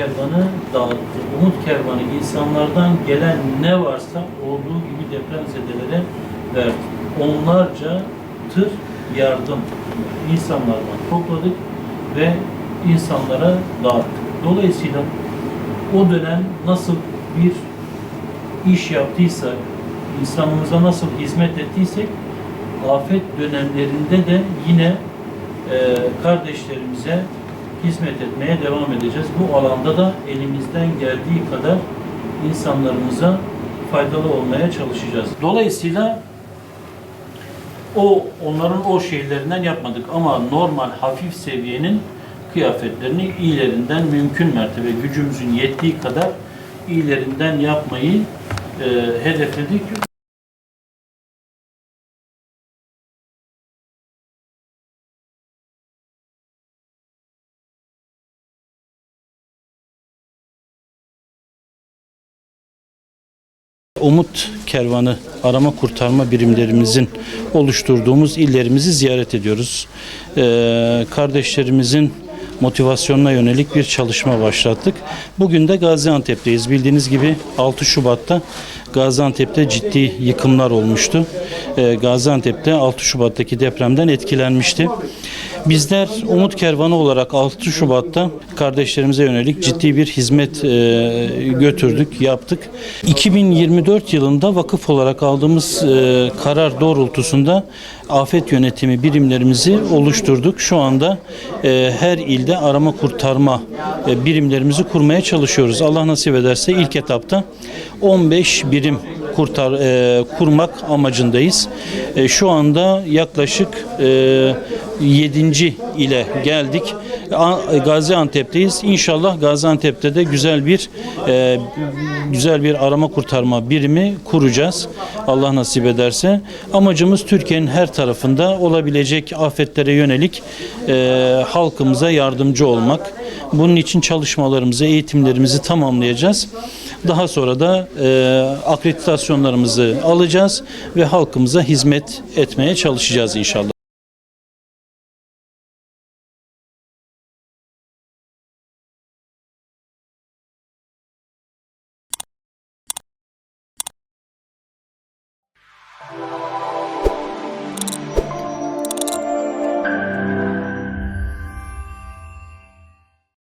kervanı dağıttı. Umut kervanı insanlardan gelen ne varsa olduğu gibi depremzedelere verdi. Onlarca tır yardım insanlardan topladık ve insanlara dağıttık. Dolayısıyla o dönem nasıl bir iş yaptıysak, insanımıza nasıl hizmet ettiysek, afet dönemlerinde de yine kardeşlerimize hizmet etmeye devam edeceğiz. Bu alanda da elimizden geldiği kadar insanlarımıza faydalı olmaya çalışacağız. Dolayısıyla onların o şeylerinden yapmadık ama normal hafif seviyenin kıyafetlerini iyilerinden mümkün mertebe gücümüzün yettiği kadar iyilerinden yapmayı hedefledik. Umut Kervanı arama kurtarma birimlerimizin oluşturduğumuz illerimizi ziyaret ediyoruz. Kardeşlerimizin motivasyonuna yönelik bir çalışma başlattık. Bugün de Gaziantep'teyiz. Bildiğiniz gibi 6 Şubat'ta Gaziantep'te ciddi yıkımlar olmuştu. Gaziantep'te 6 Şubat'taki depremden etkilenmişti. Bizler Umut Kervanı olarak 6 Şubat'ta kardeşlerimize yönelik ciddi bir hizmet götürdük, yaptık. 2024 yılında vakıf olarak aldığımız karar doğrultusunda afet yönetimi birimlerimizi oluşturduk. Şu anda her ilde arama kurtarma birimlerimizi kurmaya çalışıyoruz. Allah nasip ederse ilk etapta 15 birim kurmak amacındayız. Şu anda yaklaşık 7. ile geldik. Gaziantep'teyiz. İnşallah Gaziantep'te de güzel bir arama kurtarma birimi kuracağız. Allah nasip ederse. Amacımız Türkiye'nin her tarafında olabilecek afetlere yönelik halkımıza yardımcı olmak. Bunun için çalışmalarımızı, eğitimlerimizi tamamlayacağız. Daha sonra da akreditasyonlarımızı alacağız ve halkımıza hizmet etmeye çalışacağız inşallah.